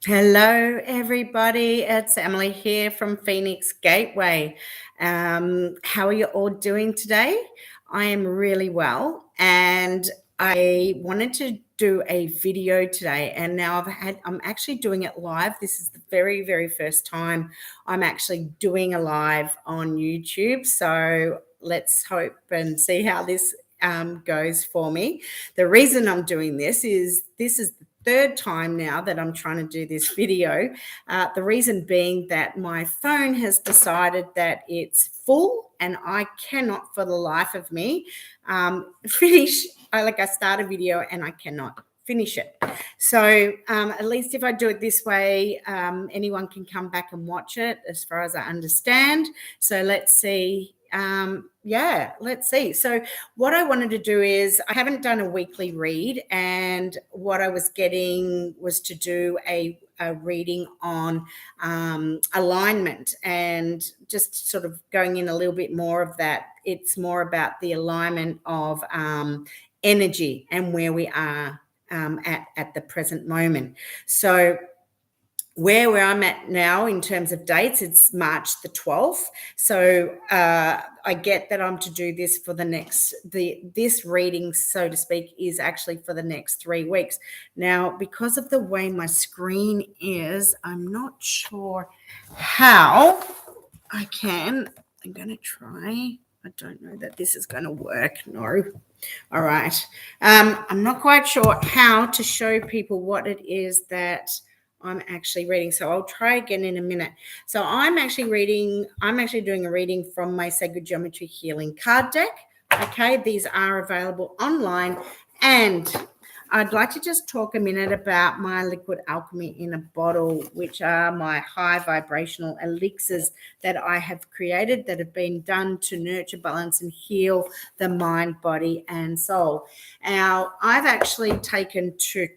Hello, everybody. It's Emily here from Phoenix Gateway. How are you all doing today? I am really well, and I wanted to do a video today. And now I'm actually doing it live. This is the very, very first time I'm actually doing a live on YouTube. So let's hope and see how this goes for me. The reason I'm doing this is the third time now that I'm trying to do this video. The reason being that my phone has decided that it's full and I cannot for the life of me finish. I start a video and I cannot finish it. So at least if I do it this way, anyone can come back and watch it as far as I understand. So let's see. Let's see. So what I wanted to do is I haven't done a weekly read, and what I was getting was to do a reading on alignment, and just sort of going in a little bit more of that. It's more about the alignment of energy and where we are at the present moment. So where I'm at now in terms of dates, it's March the 12th. So I get that I'm to do this for this reading, so to speak, is actually for the next 3 weeks. Now, because of the way my screen is, I'm not sure how I'm going to try. I don't know that this is going to work. No. All right. I'm not quite sure how to show people what it is that I'm actually reading. So I'll try again in a minute. So I'm actually doing a reading from my Sacred Geometry Healing card deck. Okay, these are available online. And I'd like to just talk a minute about my liquid alchemy in a bottle, which are my high vibrational elixirs that I have created that have been done to nurture, balance, and heal the mind, body, and soul. Now, I've actually taken two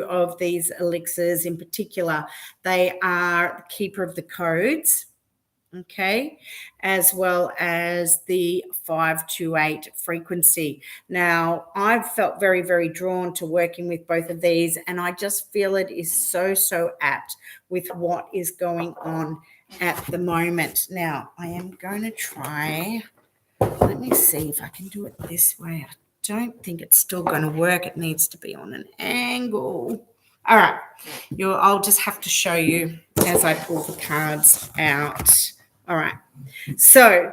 of these elixirs in particular. They are Keeper of the Codes, okay, as well as the 528 frequency. Now, I've felt very, very drawn to working with both of these, and I just feel it is so apt with what is going on at the moment. Now, I am going to try, let me see if I can do it this way. I don't think it's still going to work. It needs to be on an angle. All right, I'll just have to show you as I pull the cards out. All right, so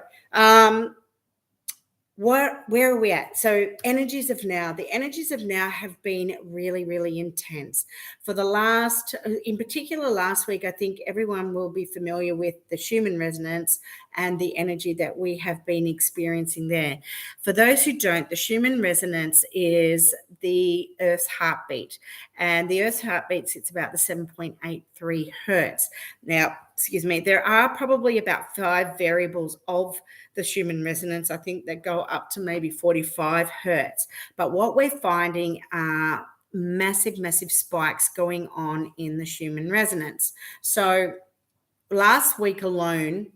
where are we at? So the energies of now have been really, really intense. For the in particular last week, I think everyone will be familiar with the Schumann resonance and the energy that we have been experiencing there. For those who don't, the Schumann resonance is the Earth's heartbeat, and the Earth's heartbeat sits about the 7.83 hertz. Now, there are probably about 5 variables of the Schumann resonance, I think, that go up to maybe 45 hertz. But what we're finding are massive spikes going on in the Schumann resonance. So last week alone,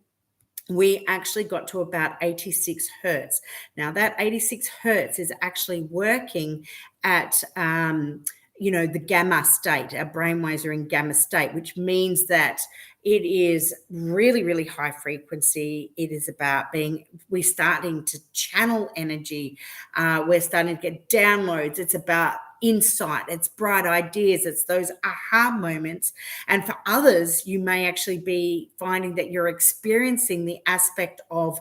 we actually got to about 86 hertz. Now, that 86 hertz is actually working at the gamma state. Our brainwaves are in gamma state, which means that it is really, really high frequency. It is about we're starting to channel energy. We're starting to get downloads. It's about insight. It's bright ideas. It's those aha moments. And for others, you may actually be finding that you're experiencing the aspect of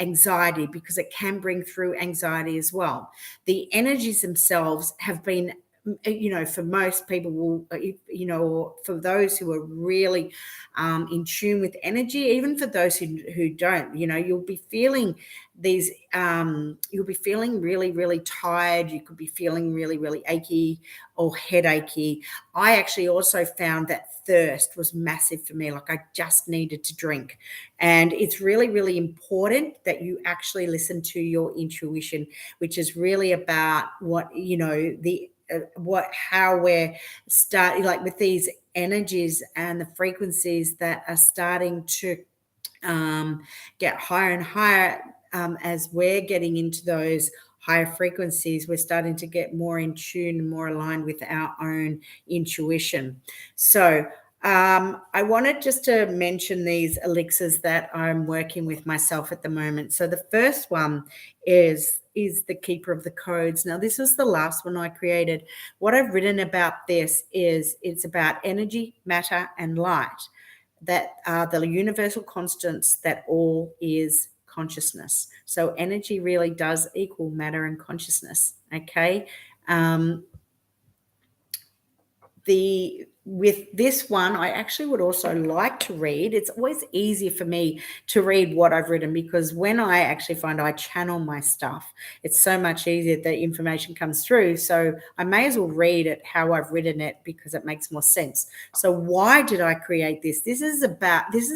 anxiety, because it can bring through anxiety as well. The energies themselves have been, for most people, for those who are really in tune with energy, even for those who don't, you'll be feeling you'll be feeling really, really tired. You could be feeling really, really achy or headachy. I actually also found that thirst was massive for me. Like, I just needed to drink. And it's really, really important that you actually listen to your intuition, which is really about how we're starting, like with these energies and the frequencies that are starting to get higher and higher, as we're getting into those higher frequencies, we're starting to get more in tune and more aligned with our own intuition. So I wanted just to mention these elixirs that I'm working with myself at the moment. So the first one is the Keeper of the Codes. Now, this was the last one I created. What I've written about this is it's about energy, matter, and light, that are the universal constants that all is consciousness. So energy really does equal matter and consciousness. Okay. With this one, I actually would also like to read. It's always easier for me to read what I've written, because when I actually find I channel my stuff, it's so much easier. The information comes through. So I may as well read it how I've written it, because it makes more sense. So why did I create this? This is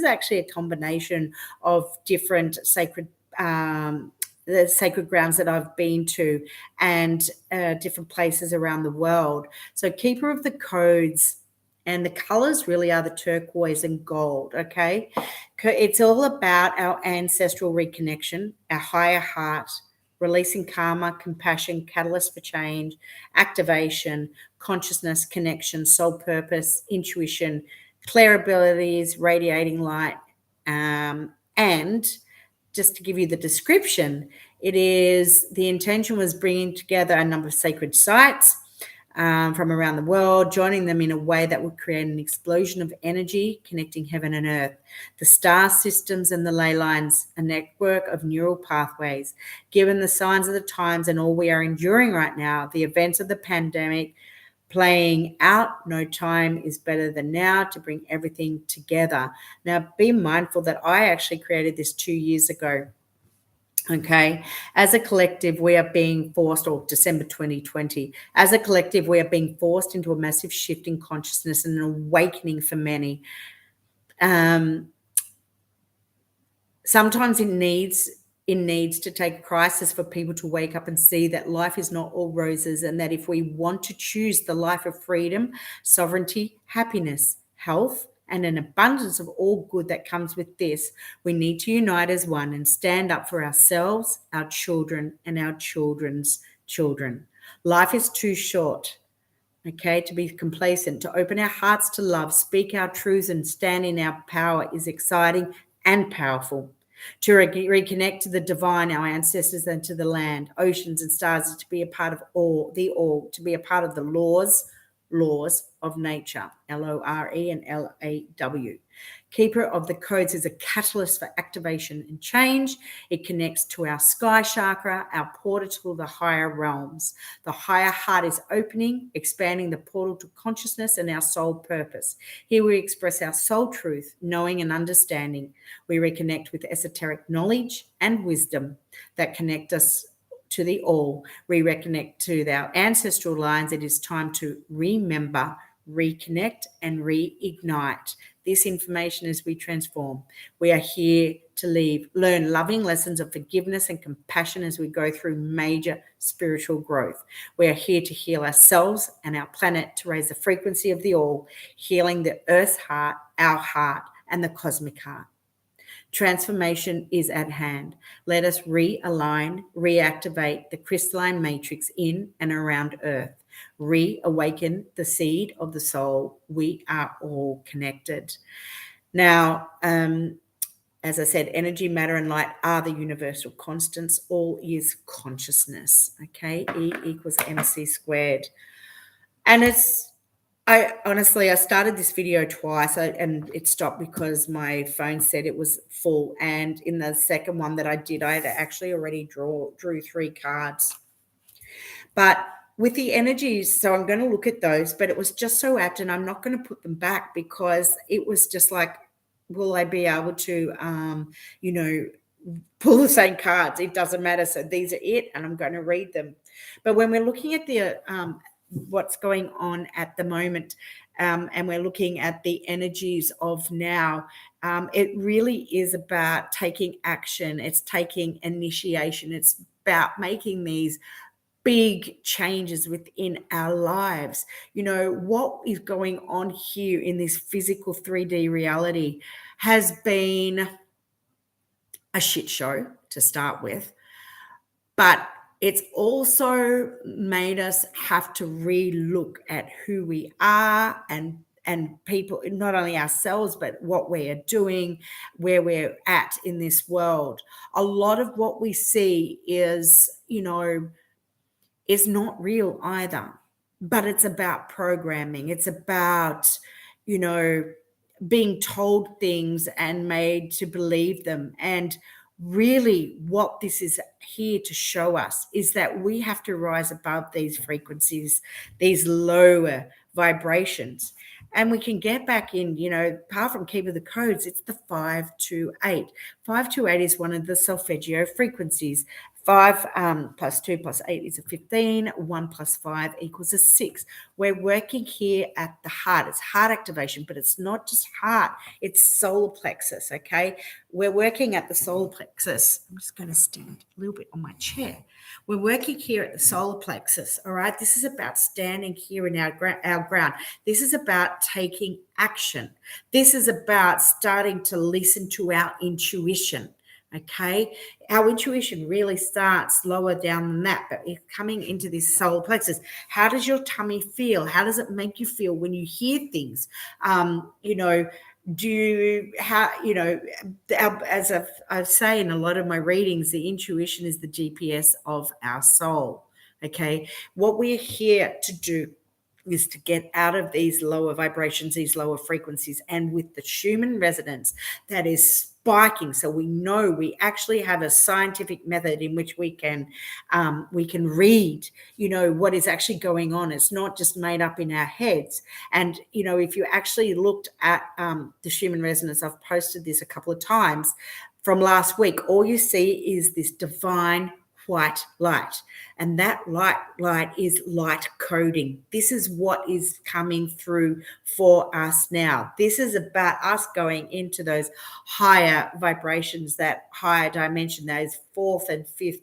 actually a combination of different sacred the sacred grounds that I've been to, and different places around the world. So Keeper of the Codes, and the colors really are the turquoise and gold, okay? It's all about our ancestral reconnection, our higher heart, releasing karma, compassion, catalyst for change, activation, consciousness, connection, soul purpose, intuition, clear abilities, radiating light, and just to give you the description, the intention was bringing together a number of sacred sites from around the world, joining them in a way that would create an explosion of energy connecting heaven and earth, the star systems and the ley lines, a network of neural pathways. Given the signs of the times and all we are enduring right now, the events of the pandemic playing out, no time is better than now to bring everything together. Now, be mindful that I actually created this 2 years ago. Okay, as a collective, we are being forced, or December 2020, as a collective, we are being forced into a massive shift in consciousness and an awakening for many. Sometimes it needs to take a crisis for people to wake up and see that life is not all roses, and that if we want to choose the life of freedom, sovereignty, happiness, health, and an abundance of all good that comes with this, we need to unite as one and stand up for ourselves, our children, and our children's children. Life is too short, okay, to be complacent. To open our hearts to love, speak our truths, and stand in our power is exciting and powerful. To reconnect to the divine, our ancestors, and to the land, oceans, and stars, is to be a part of all, to be a part of the laws of nature, L-O-R-E and L-A-W. Keeper of the Codes is a catalyst for activation and change. It connects to our sky chakra, our portal to the higher realms. The higher heart is opening, expanding the portal to consciousness and our soul purpose. Here we express our soul truth, knowing and understanding. We reconnect with esoteric knowledge and wisdom that connect us to the all. We reconnect to our ancestral lines. It is time to remember, reconnect, and reignite this information as we transform. We are here to learn loving lessons of forgiveness and compassion as we go through major spiritual growth. We are here to heal ourselves and our planet, to raise the frequency of the all, healing the earth's heart, our heart, and the cosmic heart. Transformation is at hand. Let us realign, reactivate the crystalline matrix in and around Earth. Reawaken the seed of the soul. We are all connected. Now, as I said, energy, matter, and light are the universal constants. All is consciousness. Okay, E equals mc squared. And I started this video twice and it stopped because my phone said it was full. And in the second one that I did, I had actually already drew 3 cards. But with the energies, so I'm going to look at those, but it was just so apt, and I'm not going to put them back because it was just like, will I be able to, pull the same cards? It doesn't matter. So these are it, and I'm going to read them. But when we're looking at the what's going on at the moment, and we're looking at the energies of now, it really is about taking action. It's taking initiation. It's about making these big changes within our lives. What is going on here in this physical 3D reality has been a shit show to start with, but it's also made us have to re-look at who we are and people, not only ourselves, but what we are doing, where we're at in this world. A lot of what we see is not real either, but it's about programming. It's about, you know, being told things and made to believe them. And really, what this is here to show us is that we have to rise above these frequencies, these lower vibrations. And we can get back in, apart from keeping the codes, it's the 528. 528 is one of the solfeggio frequencies. 5 plus 2 plus 8 is a 15. 1 plus 5 equals a 6. We're working here at the heart. It's heart activation, but it's not just heart, it's solar plexus, okay? We're working at the solar plexus. I'm just going to stand a little bit on my chair. We're working here at the solar plexus, all right? This is about standing here in our ground. This is about taking action. This is about starting to listen to our intuition. Okay, our intuition really starts lower down than that, but it's coming into this solar plexus. How does your tummy feel? How does it make you feel when you hear things? Do you, as I say in a lot of my readings, the intuition is the GPS of our soul. Okay, what we're here to do is to get out of these lower vibrations, these lower frequencies, and with the Schumann resonance that is spiking. So we know we actually have a scientific method in which we can read, what is actually going on. It's not just made up in our heads. And if you actually looked at the Schumann resonance, I've posted this a couple of times from last week. All you see is this divine white light, and that light is light coding. This is what is coming through for us now. This is about us going into those higher vibrations, that higher dimension, those fourth and fifth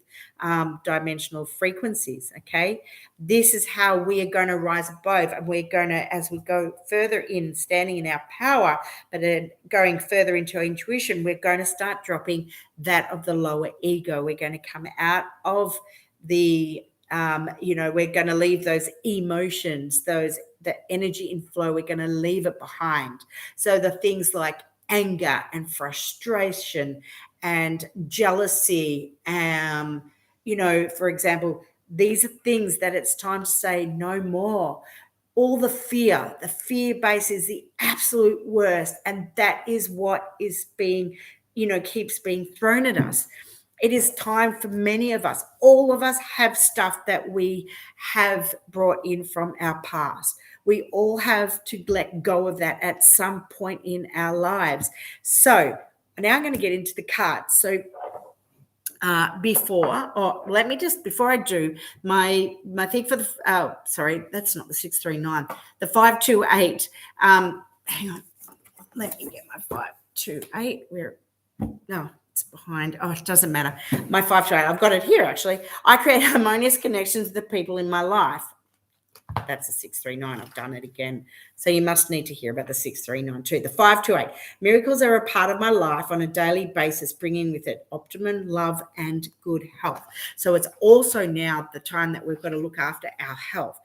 dimensional frequencies. Okay, this is how we are going to rise above, and we're going to, as we go further in, standing in our power, but then going further into our intuition, we're going to start dropping that of the lower ego. We're going to come out of the we're going to leave those emotions, the energy inflow, we're going to leave it behind. So the things like anger and frustration and jealousy, for example, these are things that it's time to say no more. All the fear base is the absolute worst, and that is what is being, keeps being thrown at us. It is time for many of us, all of us have stuff that we have brought in from our past. We all have to let go of that at some point in our lives. So now I'm going to get into the cards. So before I do, my thing for the, sorry, that's not the 639, the 528. Hang on, let me get my 528. No, it's behind. Oh, it doesn't matter. My 528, I've got it here actually. I create harmonious connections with the people in my life. That's the 639. I've done it again. So you must need to hear about the 639 too. The 528. Miracles are a part of my life on a daily basis, bringing with it optimum, love, and good health. So it's also now the time that we've got to look after our health.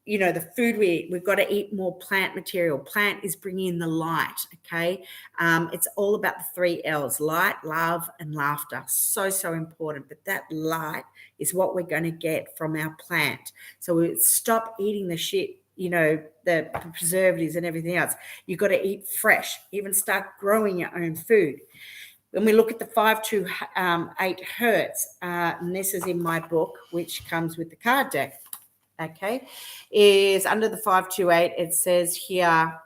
The food we eat, we've got to eat more plant material. Plant is bringing in the light, okay? It's all about the 3 L's, light, love, and laughter. So, so important. But that light is what we're going to get from our plant. So we stop eating the shit, the preservatives and everything else. You've got to eat fresh, even start growing your own food. When we look at the 528 hertz, and this is in my book, which comes with the card deck, okay, is under the 528. It says here,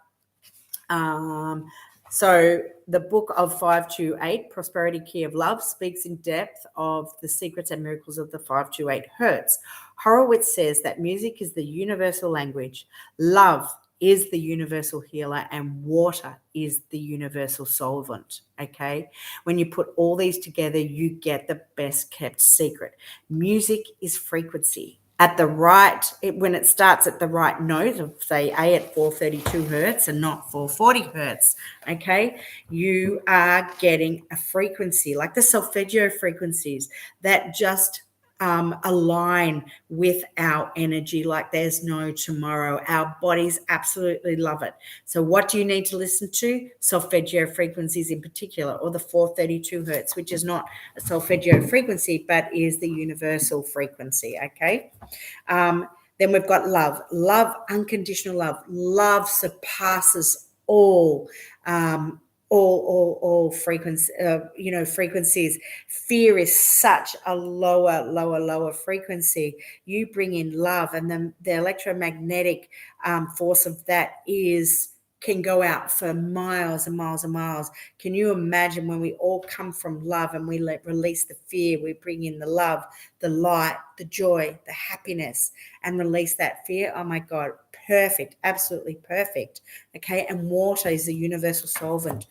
so the book of 528, Prosperity Key of Love, speaks in depth of the secrets and miracles of the 528 hertz. Horowitz says that music is the universal language, love is the universal healer, and water is the universal solvent. Okay, when you put all these together, you get the best kept secret. Music is frequency. When it starts at the right note of, say, A at 432 hertz and not 440 hertz, okay, you are getting a frequency like the solfeggio frequencies that just align with our energy like there's no tomorrow. Our bodies absolutely love it. So what do you need to listen to? Solfeggio frequencies in particular, or the 432 hertz, which is not a solfeggio frequency, but is the universal frequency, okay? Then we've got love. Love, unconditional love. Love surpasses all frequency, frequencies. Fear is such a lower frequency. You bring in love, and then the electromagnetic force of that can go out for miles and miles and miles. Can you imagine when we all come from love and we release the fear, we bring in the love, the light, the joy, the happiness, and release that fear? Oh my God, perfect, absolutely perfect. Okay, and water is a universal solvent.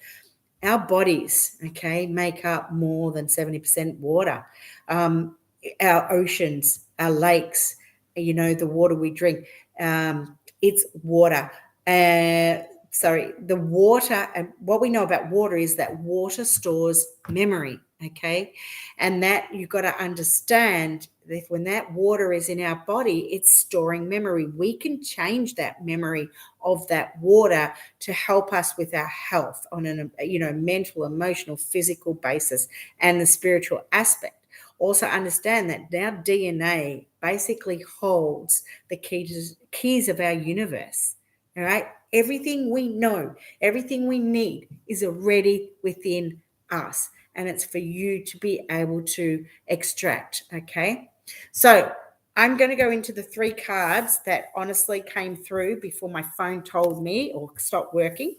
Our bodies, okay, make up more than 70% water. Our oceans, our lakes, the water we drink, it's water. The water, and what we know about water is that water stores memory, okay? And that you've got to understand that when that water is in our body, it's storing memory. We can change that memory of that water to help us with our health on a mental, emotional, physical basis, and the spiritual aspect. Also understand that our DNA basically holds the keys of our universe. All right. Everything we know, everything we need is already within us. And it's for you to be able to extract. Okay. So I'm going to go into the 3 cards that honestly came through before my phone told me or stopped working.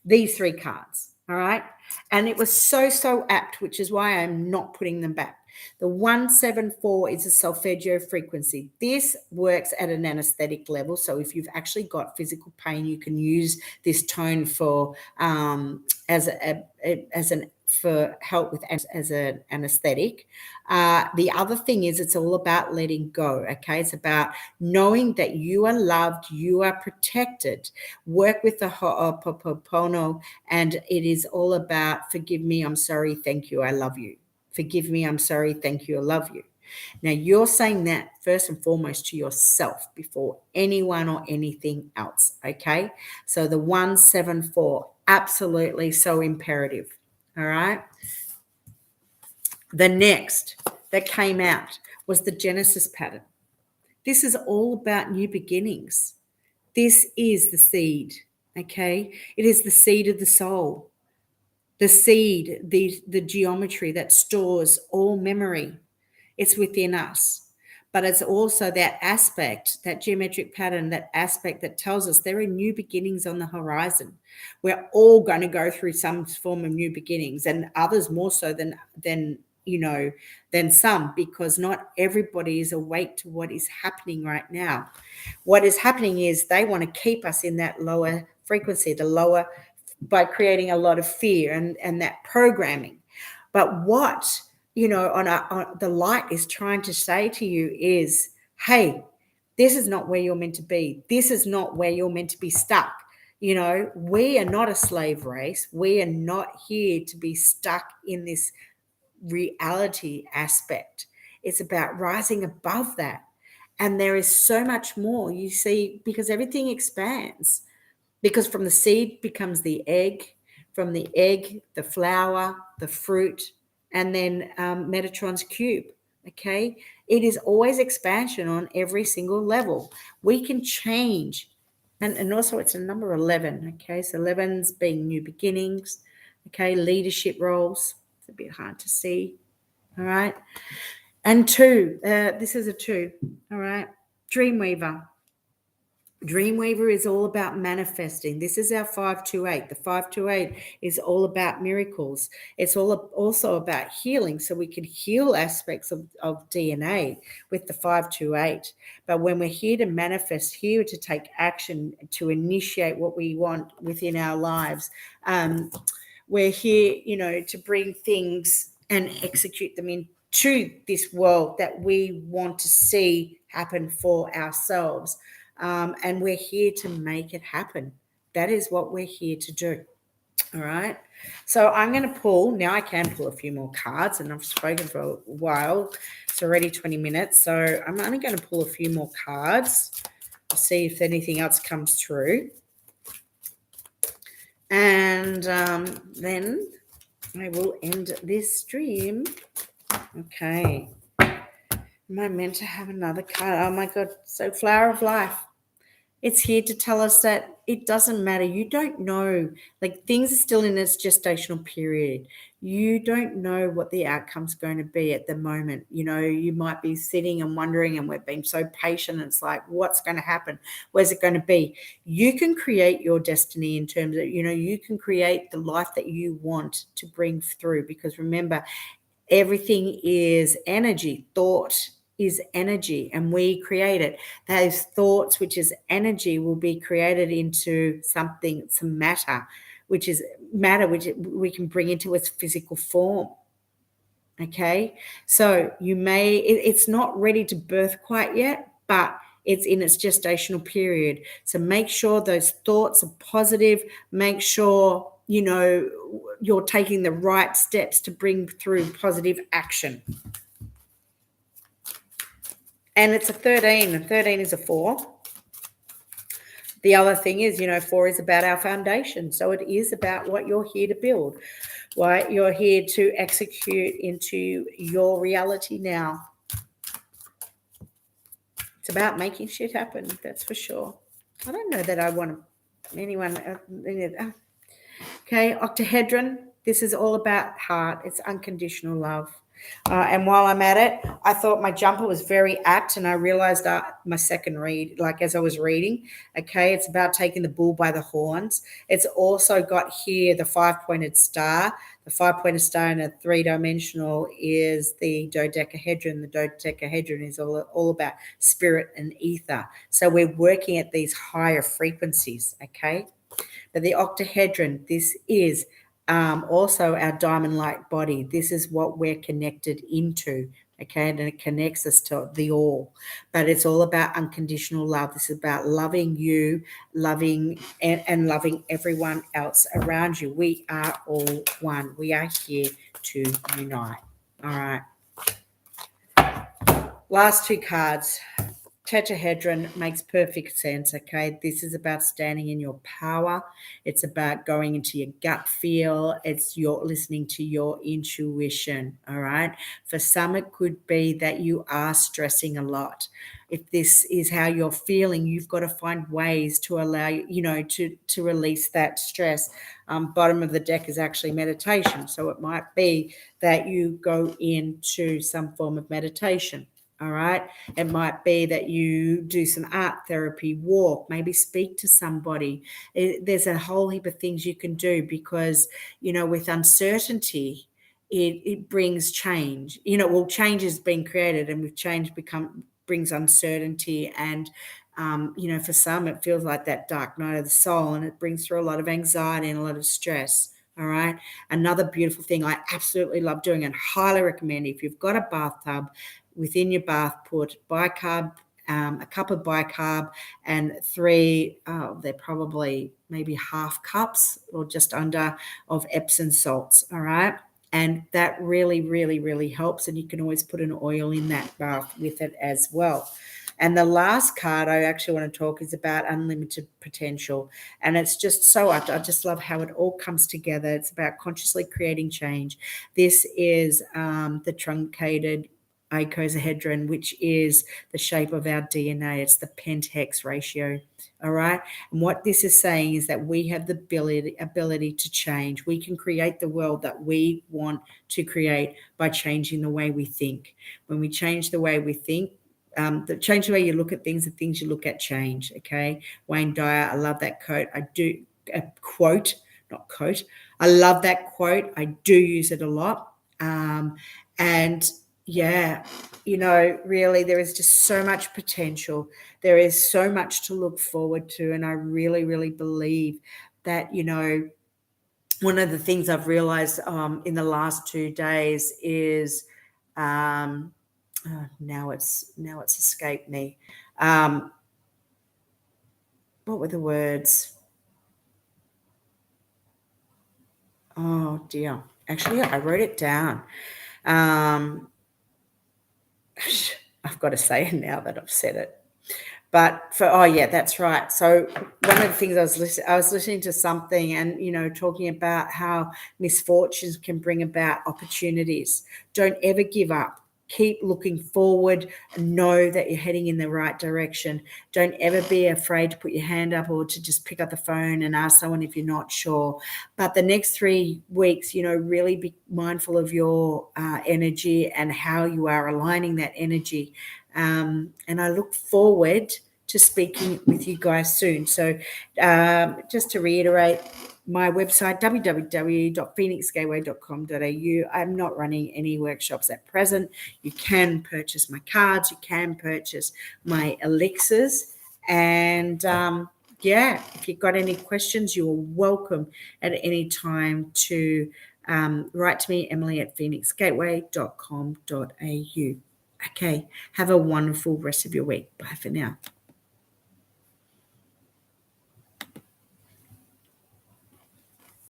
These 3 cards. All right. And it was so apt, which is why I'm not putting them back. The 174 is a solfeggio frequency. This works at an anesthetic level. So if you've actually got physical pain, you can use this tone for for help with as an anesthetic. The other thing is it's all about letting go. Okay, it's about knowing that you are loved, you are protected. Work with the Ho'oponopono, and it is all about forgive me, I'm sorry, thank you, I love you. Forgive me, I'm sorry, thank you, I love you. Now, you're saying that first and foremost to yourself before anyone or anything else, okay? So the 174, absolutely so imperative, all right? The next that came out was the Genesis pattern. This is all about new beginnings. This is the seed, okay? It is the seed of the soul. The seed, the geometry that stores all memory, it's within us. But it's also that aspect, that geometric pattern, that aspect that tells us there are new beginnings on the horizon. We're all going to go through some form of new beginnings, and others more so than some, because not everybody is awake to what is happening right now. What is happening is they want to keep us in that lower frequency, by creating a lot of fear and that programming. But what on the light is trying to say to you is, hey, this is not where you're meant to be. This is not where you're meant to be stuck. We are not a slave race. We are not here to be stuck in this reality aspect. It's about rising above that. And there is so much more, you see, because everything expands. Because from the seed becomes the egg, from the egg, the flower, the fruit, and then Metatron's cube. Okay, it is always expansion on every single level. We can change, and also it's a number 11. Okay, so 11's being new beginnings. Okay, leadership roles. It's a bit hard to see. All right, and 2. This is a 2. All right, dreamweaver. Dreamweaver is all about manifesting. This is our 528. The 528 is all about miracles. It's also about healing. So we can heal aspects of DNA with the 528. But when we're here to manifest, here to take action, to initiate what we want within our lives, we're here, to bring things and execute them into this world that we want to see happen for ourselves. And we're here to make it happen. That is what we're here to do. All right. So I'm going to pull, now I can pull a few more cards, and I've spoken for a while. It's already 20 minutes. So I'm only going to pull a few more cards. I'll see if anything else comes through. And then I will end this stream. Okay. Am I meant to have another card? Oh my God. So Flower of Life. It's here to tell us that it doesn't matter. You don't know. Like, things are still in its gestational period. You don't know what the outcome's going to be at the moment. You know, you might be sitting and wondering, and we've been so patient. It's like, what's going to happen? Where's it going to be? You can create your destiny in terms of, you know, you can create the life that you want to bring through, because remember, everything is energy. Thought is energy, and we create it. Those thoughts, which is energy, will be created into something, some matter, which we can bring into its physical form. Okay, so it's not ready to birth quite yet, but it's in its gestational period. So make sure those thoughts are positive. Make sure, you know, you're taking the right steps to bring through positive action. And it's a 13, and 13 is a 4. The other thing is, you know, 4 is about our foundation. So it is about what you're here to build, right? You're here to execute into your reality now. It's about making shit happen, that's for sure. I don't know that I want anyone. Okay, octahedron. This is all about heart. It's unconditional love. And while I'm at it, I thought my jumper was very apt, and I realized that my second read, like as I was reading, okay, it's about taking the bull by the horns. It's also got here the 5-pointed star. The 5-pointed star in a 3-dimensional is the dodecahedron. The dodecahedron is all about spirit and ether. So we're working at these higher frequencies, okay? But the octahedron, this is also our diamond light body. This is what we're connected into, okay? And it connects us to the all. But it's all about unconditional love. This is about loving you, loving and loving everyone else around you. We are all one. We are here to unite. All right. Last 2 cards. Tetrahedron makes perfect sense, okay? This is about standing in your power. It's about going into your gut feel. It's your listening to your intuition, all right? For some, it could be that you are stressing a lot. If this is how you're feeling, you've got to find ways to allow you know, to release that stress. Bottom of the deck is actually meditation. So it might be that you go into some form of meditation. All right. It might be that you do some art therapy, walk, maybe speak to somebody. There's a whole heap of things you can do, because, you know, with uncertainty, it brings change. You know, well, change is being created, and with change brings uncertainty. And, you know, for some, it feels like that dark night of the soul, and it brings through a lot of anxiety and a lot of stress. All right. Another beautiful thing I absolutely love doing and highly recommend, if you've got a bathtub, within your bath, put bicarb, a cup of bicarb, and 3, they're probably maybe half cups or just under of Epsom salts. All right. And that really, really, really helps. And you can always put an oil in that bath with it as well. And the last card I actually want to talk is about unlimited potential. And it's just so, I just love how it all comes together. It's about consciously creating change. This is the truncated icosahedron, which is the shape of our DNA. It's the penthex ratio. All right. And what this is saying is that we have the ability to change. We can create the world that we want to create by changing the way we think. When we change the way we think, change the way you look at things, the things you look at change. Okay. Wayne Dyer, I love that quote. Not quote. I love that quote. I do use it a lot. And yeah, you know, really, there is just so much potential. There is so much to look forward to. And I really, really believe that, you know, one of the things I've realized in the last 2 days is now it's escaped me. What were the words? Oh dear. Actually, I wrote it down. Um, I've got to say it now that I've said it. But oh yeah, that's right. So one of the things I was listening to something, and talking about how misfortunes can bring about opportunities. Don't ever give up. Keep looking forward. Know that you're heading in the right direction. Don't ever be afraid to put your hand up or to just pick up the phone and ask someone if you're not sure. But the next 3 weeks, really be mindful of your energy and how you are aligning that energy. And I look forward to speaking with you guys soon. So just to reiterate, my website, www.phoenixgateway.com.au. I'm not running any workshops at present. You can purchase my cards. You can purchase my elixirs. And if you've got any questions, you're welcome at any time to write to me, emily@phoenixgateway.com.au. Okay, have a wonderful rest of your week. Bye for now.